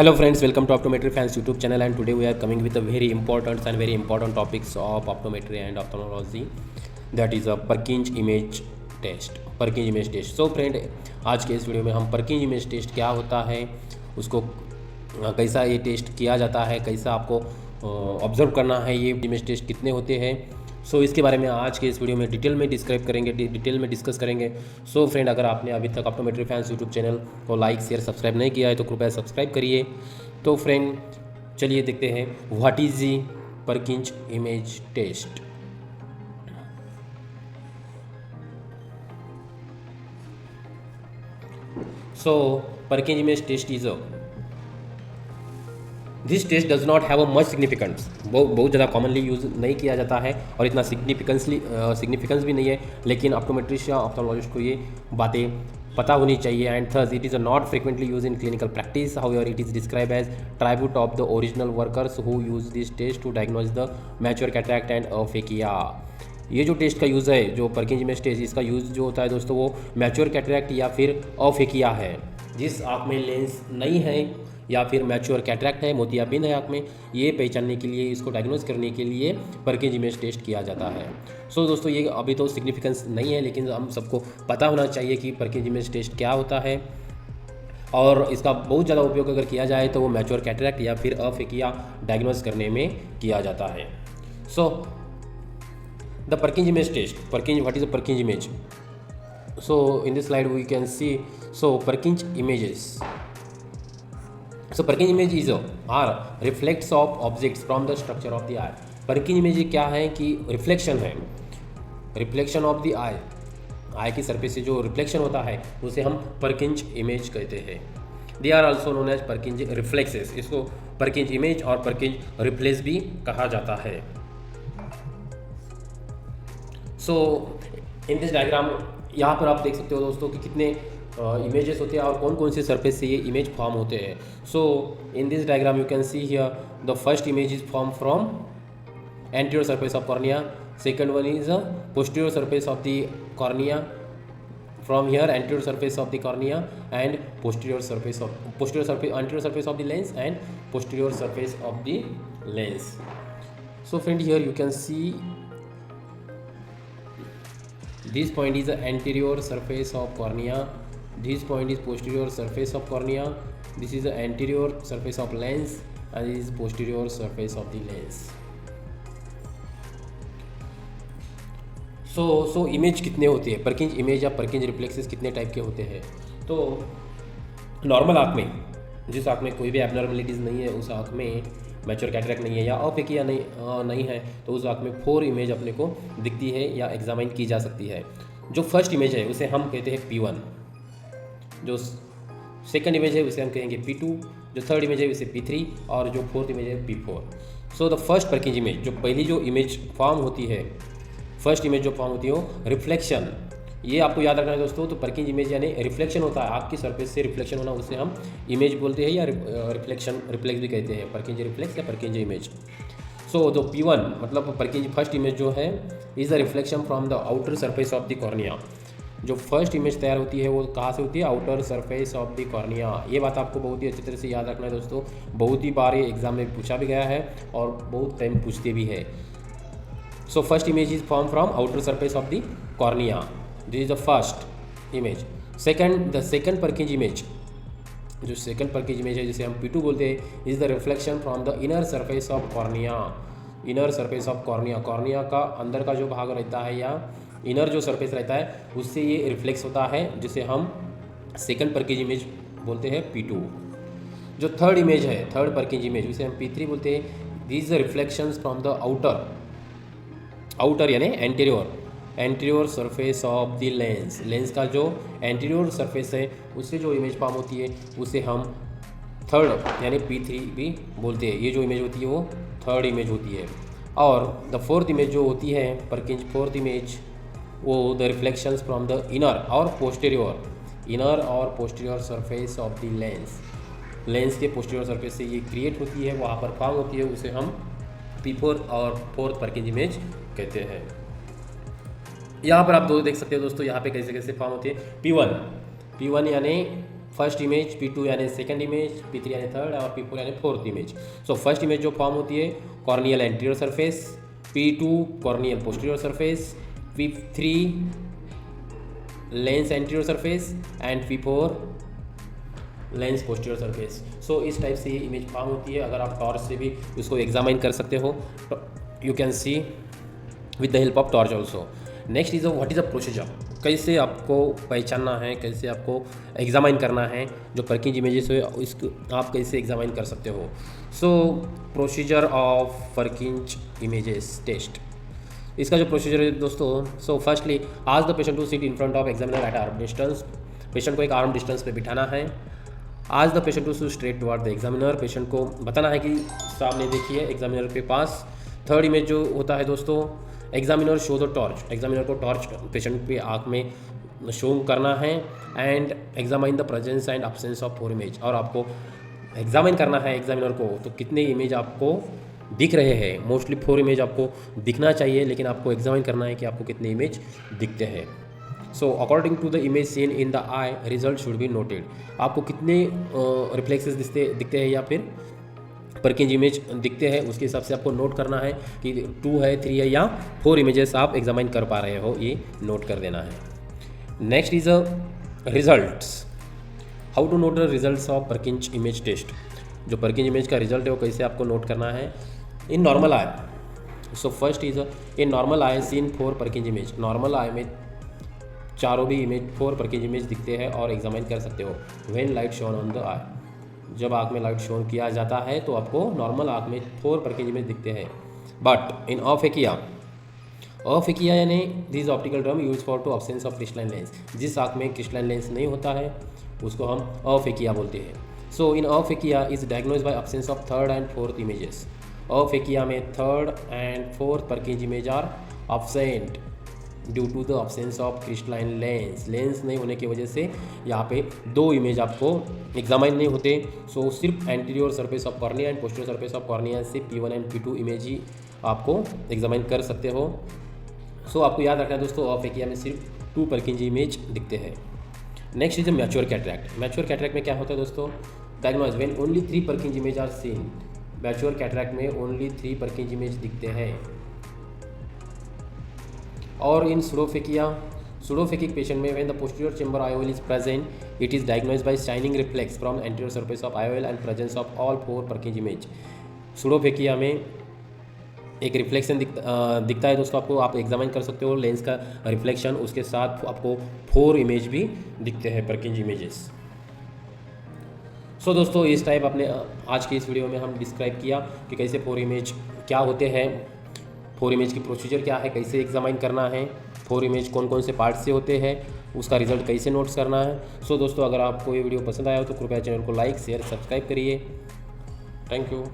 Hello friends, welcome to Optometry Fans YouTube channel, and today we are coming with a very important topics of optometry and ophthalmology, that is a Purkinje image test. Purkinje image test. So friend, आज के इस video में हम Purkinje image test क्या होता है, उसको कैसा ये टेस्ट किया जाता है, कैसा आपको ऑब्जर्व करना है, ये इमेज टेस्ट कितने होते हैं, सो इसके बारे में आज के इस वीडियो में डिटेल में डिस्क्राइब करेंगे, डिटेल में डिस्कस करेंगे। सो फ्रेंड, अगर आपने अभी तक ऑप्टोमेट्री फैंस यूट्यूब चैनल को लाइक शेयर सब्सक्राइब नहीं किया है तो कृपया सब्सक्राइब करिए। तो फ्रेंड चलिए देखते हैं what is the Purkinje image test. So Purkinje image test is this test does not have a much significance. बहुत ज़्यादा कॉमनली यूज़ नहीं किया जाता है और इतना सिग्निफिकेंस भी नहीं है, लेकिन ऑप्टोमेट्रिस्ट या ऑप्थेल्मोलॉजिस्ट को ये बातें पता होनी चाहिए। And thus it is not frequently use in clinical practice, however it is describe as tribute of the original workers who use this test to diagnose the mature cataract and aphakia. ये जो test का use है, जो Purkinje image test, इसका use जो होता है दोस्तों, वो मैच्योर कैटरैक्ट या फिर अफेकिया है। जिस आँख में लेंस नहीं है या फिर मैच्योर कैटरैक्ट है, मोतियाबिंद है आँख में, ये पहचानने के लिए, इसको डायग्नोज करने के लिए Purkinje इमेज टेस्ट किया जाता है। सो दोस्तों, ये अभी तो सिग्निफिकेंस नहीं है, लेकिन हम सबको पता होना चाहिए कि Purkinje इमेज टेस्ट क्या होता है, और इसका बहुत ज़्यादा उपयोग अगर किया जाए तो वो मैच्योर कैटरैक्ट या फिर अफेकिया डायग्नोज करने में किया जाता है। So the Purkinje image test, what is the Purkinje image? So in this slide we can see Purkinje images. So Purkinje image is are reflects of objects from the structure of the eye. Purkinje image क्या है कि reflection है, reflection of the आई, आई की surface से जो reflection होता है उसे हम Purkinje इमेज कहते हैं। They are also known as Purkinje reflexes. इसको Purkinje इमेज और Purkinje रिफ्लेक्स भी कहा जाता है। सो इन दिस डायग्राम यहाँ पर आप देख सकते हो दोस्तों कि कितने इमेजेस होते हैं और कौन कौन से सरफेस से ये इमेज फॉर्म होते हैं। So in this diagram you can see here the first image is form from anterior surface of cornea, second one is posterior surface of the cornea, from here anterior surface of the cornea and anterior surface of the lens and posterior surface of the lens. So friend, here you can see this point is the anterior surface of cornea, this point is posterior surface of cornea, this is the anterior surface of lens and this is posterior surface of the lens. So image कितने होते हैं, Purkinje image या Purkinje reflexes कितने type के होते हैं? तो normal आँख में, जिस आँख में कोई भी एबनॉर्मलिटीज़ नहीं है, उस आँख में मैच्योर कैटरैक्ट नहीं है या अफेकिया नहीं है, तो उस आँख में 4 इमेज अपने को दिखती है या एग्जामिन की जा सकती है। जो फर्स्ट इमेज है उसे हम कहते हैं P1, जो सेकंड इमेज है उसे हम कहेंगे P2, जो थर्ड इमेज है उसे P3 और जो फोर्थ इमेज है P4। So the first Purkinje image, जो पहली जो इमेज फॉर्म होती है, फर्स्ट इमेज जो फॉर्म होती है वो रिफ्लेक्शन, ये आपको याद रखना है दोस्तों। तो Purkinje इमेज यानी रिफ्लेक्शन होता है, आपकी सरफेस से रिफ्लेक्शन होना, उसे हम इमेज बोलते हैं या रिफ्लेक्स भी कहते हैं, Purkinje रिफ्लेक्स या Purkinje इमेज। सो जो P1 मतलब Purkinje फर्स्ट इमेज जो है is the reflection from the outer surface of the cornea. जो फर्स्ट इमेज तैयार होती है वो कहाँ से होती है? Outer surface of the cornea. ये बात आपको बहुत ही अच्छी तरह से याद रखना है दोस्तों, बहुत ही बार ये एग्जाम में पूछा भी गया है और बहुत टाइम पूछते भी है। सो first image is form from outer surface of the cornea, this is the first image. The second Purkinje image, जो सेकंड Purkinje इमेज है जिसे हम P2 बोलते हैं, is the reflection from the inner surface of cornea. Inner surface of cornea, cornea का अंदर का जो भाग रहता है या इनर जो सरफेस रहता है उससे ये रिफ्लेक्स होता है, जिसे हम सेकंड Purkinje इमेज बोलते हैं P2। जो थर्ड इमेज है, थर्ड Purkinje इमेज, उसे हम P3 बोलते हैं। This the reflections from the outer यानी anterior surface of the lens, lens का जो एंटीरियर सरफेस है उससे जो इमेज फॉर्म होती है उसे हम थर्ड यानी P3 भी बोलते हैं। ये जो इमेज होती है वो थर्ड इमेज होती है। और द फोर्थ इमेज जो होती है Purkinje फोर्थ इमेज, वो the reflections from the inner और posterior surface of the lens के पोस्टीरियर सरफेस से ये क्रिएट होती है, वहाँ पर फॉर्म होती है, उसे हम P4 और फोर्थ Purkinje इमेज कहते हैं। यहाँ पर आप दो देख सकते हो दोस्तों, यहाँ पे कैसे कैसे फॉर्म होती है। P1 यानी फर्स्ट इमेज, P2 यानी सेकंड इमेज, P3 यानी थर्ड और P4 यानी fourth image. So first image जो फॉर्म होती है corneal anterior surface, P2 corneal posterior surface, P3 lens anterior surface and P4 lens posterior surface. So इस type से ये इमेज फॉर्म होती है। अगर आप टॉर्च से भी उसको एग्जामाइन कर सकते हो, you can C with the help of torch also. Next is what is a procedure, कैसे आपको पहचानना है, कैसे आपको एग्जामाइन करना है जो पर्किंज इमेजेस है, इसको आप कैसे एग्जामाइन कर सकते हो। So procedure of Purkinje images test, इसका जो प्रोसीजर है दोस्तों, so firstly ask the patient to sit in front of examiner at arm distance, patient को एक आर्म डिस्टेंस पे बिठाना है। Ask the patient to straight toward the examiner, patient को बताना है कि सामने देखिए एग्जामिनर के पास। थर्ड इमेज जो होता है दोस्तों, examiner show the torch, examiner को टॉर्च पेशेंट पे आँख में शो करना है and examine the presence and absence of four image, और आपको एग्जामिन करना है एग्जामिनर को तो कितने इमेज आपको दिख रहे हैं। मोस्टली 4 इमेज आपको दिखना चाहिए, लेकिन आपको एग्जामिन करना है कि आपको कितने इमेज दिखते हैं। So according to the image seen in the eye, result should be noted, आपको कितने रिफ्लेक्सेस दिखते हैं या फिर पर्किंज इमेज दिखते हैं, उसके हिसाब से आपको नोट करना है कि 2 है, 3 है या 4 इमेजेस आप एग्जामाइन कर पा रहे हो, ये नोट कर देना है। Next is results, how to note the results of Purkinje image test, जो पर्किंज इमेज का रिजल्ट है वो कैसे आपको नोट करना है in normal eye. So first is in normal eye seen 4 Purkinje image, normal eye में चारों भी इमेज 4 पर्किंज इमेज दिखते हैं और एग्जामिन कर सकते हो। When light shone on the eye, जब आँख में लाइट शोन किया जाता है तो आपको नॉर्मल आँख में 4 पर्किंज इमेज दिखते हैं। बट इन अफेकिया, अफेकिया यानी this optical term use for to absence of crystalline lens, जिस आँख में क्रिस्टलाइन लेंस नहीं होता है उसको हम अफेकिया बोलते हैं। So in aphakia is diagnose by absence of third and fourth images, aphakia में third and fourth Purkinje image are absent due to the absence of crystalline lens, lens नहीं होने की वजह से यहाँ पे 2 इमेज आपको एग्जामाइन नहीं होते। सो सिर्फ anterior surface of cornea and posterior surface of cornea से P1 एंड P2 इमेज ही आपको एग्जामाइन कर सकते हो। सो आपको याद रखना है दोस्तों, अफेकिया में सिर्फ 2 पर्किंज इमेज दिखते हैं। Next is mature cataract, mature cataract में क्या होता है दोस्तों, diagnose when only 3 Purkinje image are seen, mature cataract में ओनली 3 पर्किंज इमेज दिखते हैं। और इन सुडोफेकिया, सुडोफेकिक पेशेंट में when the posterior chamber IOL is present, it is diagnosed by shining reflex from anterior surface of IOL and presence of all 4 Purkinje image. Pseudophakia में एक reflection दिखता है दोस्तों आपको, आप एग्जामिन कर सकते हो लेंस का रिफ्लेक्शन, उसके साथ आपको 4 इमेज भी दिखते हैं पर्किंज इमेजेस। सो दोस्तों इस टाइप अपने आज की इस वीडियो में हम डिस्क्राइब किया कि कैसे 4 इमेज क्या होते हैं, 4 इमेज की प्रोसीजर क्या है, कैसे एग्जामाइन करना है, 4 इमेज कौन कौन से पार्ट से होते हैं, उसका रिजल्ट कैसे नोट्स करना है। सो दोस्तों अगर आपको ये वीडियो पसंद आया हो तो कृपया चैनल को लाइक शेयर सब्सक्राइब करिए। Thank you.